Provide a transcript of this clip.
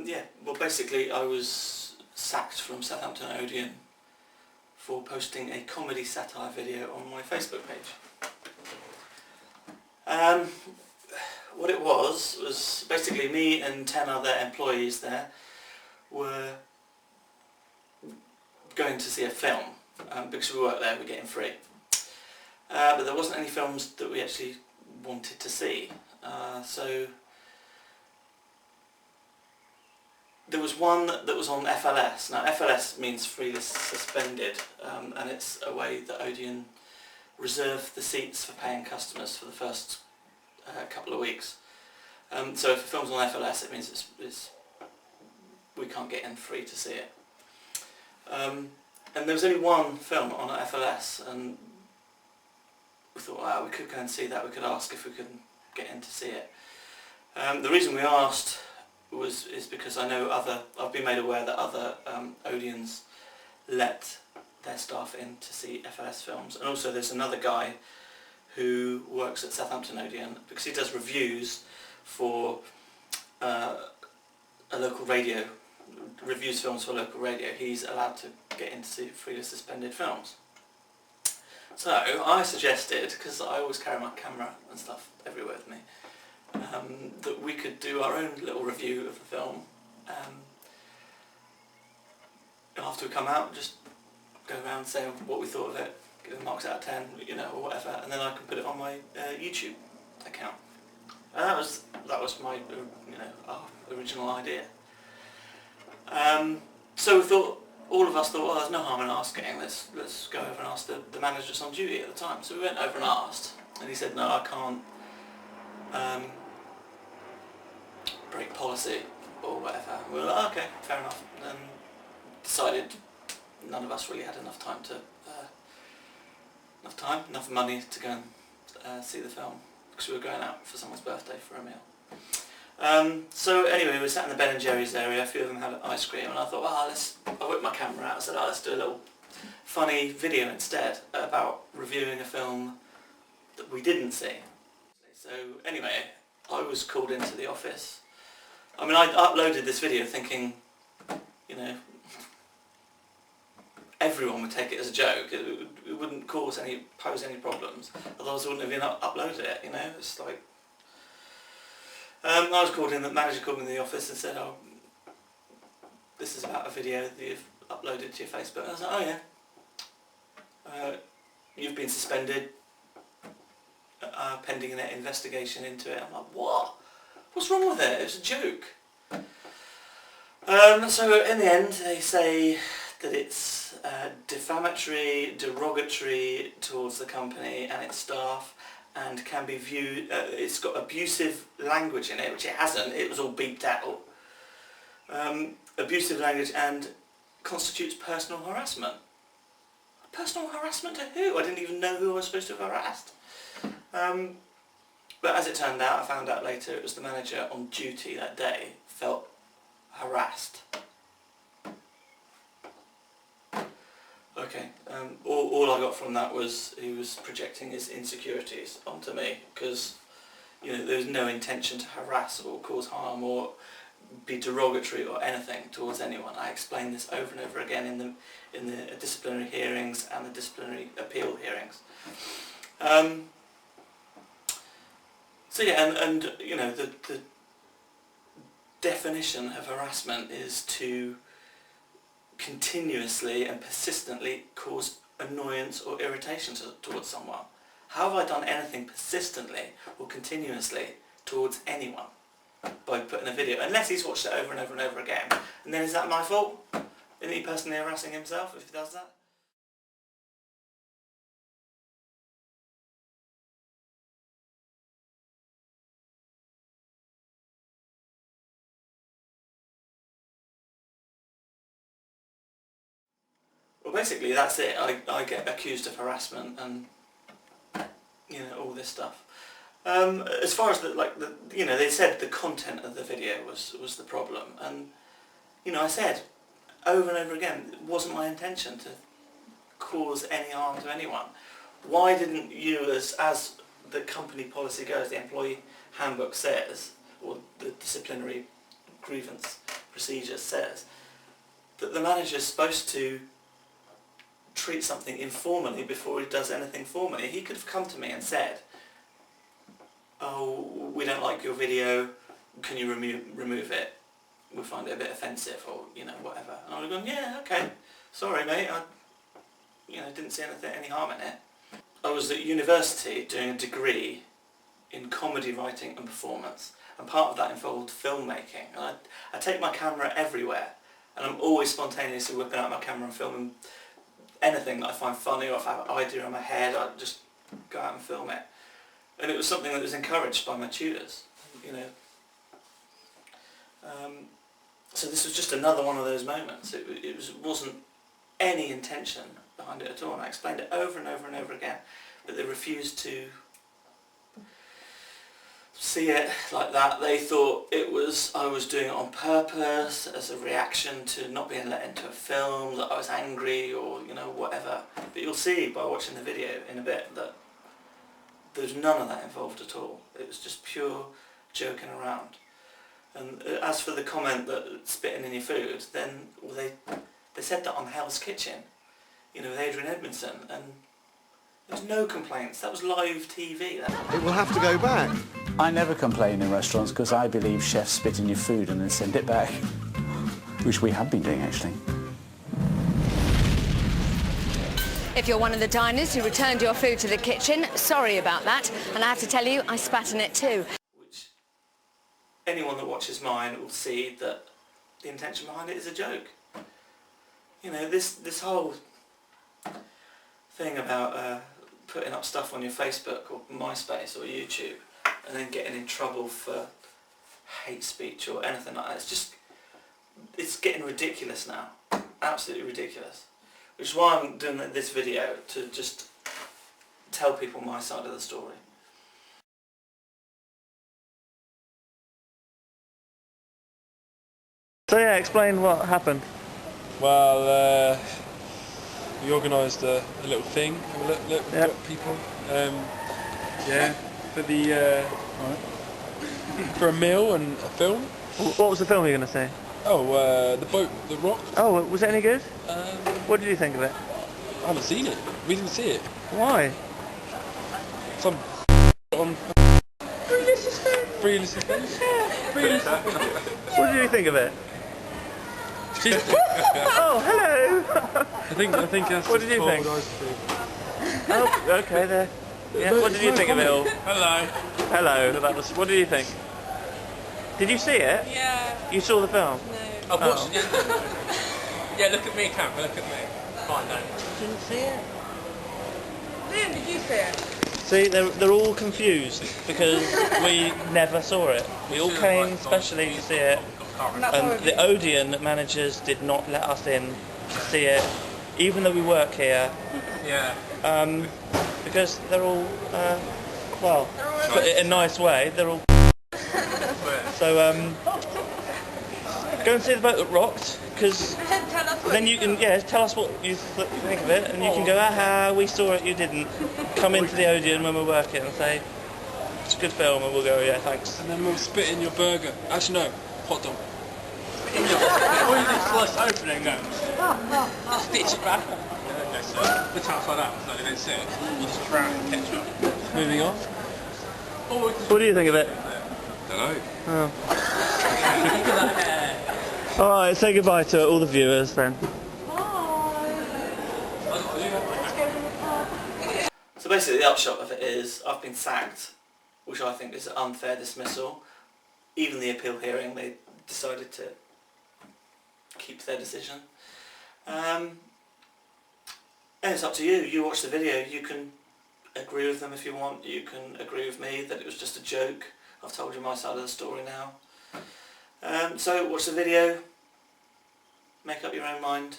Yeah, well basically I was sacked from Southampton Odeon for posting a comedy satire video on my Facebook page. What it was basically me and 10 other employees there were going to see a film, because we work there, we're getting free. But there wasn't any films that we actually wanted to see, so there was one that was on FLS. Now FLS means freely suspended, and it's a way that Odeon reserve the seats for paying customers for the first couple of weeks. So if a film's on FLS, it means we can't get in free to see it. And there was only one film on FLS, and we thought, wow, we could go and see that. We could ask if we could get in to see it. The reason we asked is because I know I've been made aware that other Odeons let their staff in to see FLS films, and also there's another guy who works at Southampton Odeon, because he does reviews for a local radio, reviews films for local radio. He's allowed to get in to see freely suspended films. So I suggested, because I always carry my camera and stuff everywhere with me, that we could do our own little review of the film. After we come out, just go around and say what we thought of it, give it marks out of 10, you know, or whatever, and then I can put it on my YouTube account. And that was my, our original idea. So we thought, all of us thought, well, there's no harm in asking. Let's go over and ask the manager that's on duty at the time. So we went over and asked, and he said, no, I can't break policy or whatever. We were like, okay, fair enough. And decided none of us really had enough money to go and see the film, because we were going out for someone's birthday for a meal. So anyway, we were sat in the Ben and Jerry's area. A few of them had ice cream, and I thought, well, I whipped my camera out and said, let's do a little funny video instead about reviewing a film that we didn't see. So anyway, I was called into the office. I mean, I uploaded this video thinking, everyone would take it as a joke. It wouldn't pose any problems. Otherwise I wouldn't have even uploaded it, It's like... I was called in, the manager called me in the office and said, oh, this is about a video that you've uploaded to your Facebook. And I was like, oh yeah. You've been suspended, pending an investigation into it. I'm like, what? What's wrong with it? It was a joke. So in the end they say that it's defamatory, derogatory towards the company and its staff, and can be viewed, it's got abusive language in it, which it hasn't, it was all beeped out. Abusive language, and constitutes personal harassment. Personal harassment to who? I didn't even know who I was supposed to have harassed. But as it turned out, I found out later, it was the manager on duty that day felt harassed. Okay, all I got from that was he was projecting his insecurities onto me, because there was no intention to harass or cause harm or be derogatory or anything towards anyone. I explained this over and over again in the disciplinary hearings and the disciplinary appeal hearings. So yeah, and the definition of harassment is to continuously and persistently cause annoyance or irritation towards someone. How have I done anything persistently or continuously towards anyone by putting a video? Unless he's watched it over and over and over again. And then is that my fault? Isn't he personally harassing himself if he does that? Well, basically that's it. I get accused of harassment and all this stuff. As far as they said the content of the video was the problem, and I said over and over again, it wasn't my intention to cause any harm to anyone. Why didn't you, as the company policy goes, the employee handbook says, or the disciplinary grievance procedure says that the manager is supposed to treat something informally before he does anything formally. He could have come to me and said, "Oh, we don't like your video, can you remove it? We find it a bit offensive," or, you know, whatever. And I would have gone, "Yeah, okay, sorry mate, I didn't see any harm in it." I was at university doing a degree in comedy writing and performance, and part of that involved filmmaking. And I take my camera everywhere, and I'm always spontaneously whipping out my camera and filming anything that I find funny, or if I have an idea in my head, I just go out and film it. And it was something that was encouraged by my tutors, you know. So this was just another one of those moments. It wasn't any intention behind it at all, and I explained it over and over and over again, but they refused to see it like that. They thought I was doing it on purpose, as a reaction to not being let into a film, that I was angry, or, you know, whatever. But you'll see by watching the video in a bit that there's none of that involved at all. It was just pure joking around. And as for the comment that spitting in your food, then they said that on Hell's Kitchen, you know, with Adrian Edmondson, and there was no complaints. That was live TV. It will have to go back. I never complain in restaurants because I believe chefs spit in your food and then send it back, which we have been doing actually. If you're one of the diners who returned your food to the kitchen, sorry about that. And I have to tell you, I spat in it too. Which anyone that watches mine will see that the intention behind it is a joke. You know, this whole thing about putting up stuff on your Facebook or MySpace or YouTube and then getting in trouble for hate speech or anything like that, it's getting ridiculous now. Absolutely ridiculous. Which is why I'm doing this video, to just tell people my side of the story. So yeah, explain what happened. Well, we organised a little thing, got people, for a meal and a film. What was the film you were going to say? Oh, The Boat That Rocked. Oh, was it any good? What did you think of it? I haven't seen it. We didn't see it. Why? Some on free suspense. What did you think of it? Oh, hello! I think that's what did you think? Oh, okay there. Yeah, what did you think of it all? Hello. Hello, what did you think? Did you see it? Yeah. You saw the film? No. I've watched it. Yeah, look at me, camera, look at me. Fine, don't. Didn't see it. Liam, did you see it? See, they're all confused because we never saw it. We all came specially to see it, and the ODEON managers did not let us in to see it, even though we work here. Yeah. Because they're all, well, to put it in a nice way, they're all. So go and see The Boat That Rocked, because then you can, tell us what you think of it, and you can go, aha, we saw it, you didn't. Come into the Odeon when we're working and say, it's a good film, and we'll go, yeah, thanks. And then we'll spit in your burger. Actually, no, hot dog. What is this slice opening then? Stitch it back. Look outside out, so they don't see it. You just drown in ketchup. Moving on. What do you think of it? Hello. Oh. Alright, say goodbye to all the viewers then. So basically the upshot of it is I've been sacked, which I think is an unfair dismissal. Even the appeal hearing, they decided to keep their decision. And it's up to you. You watch the video, you can agree with them if you want, you can agree with me that it was just a joke. I've told you my side of the story now. So watch the video, make up your own mind.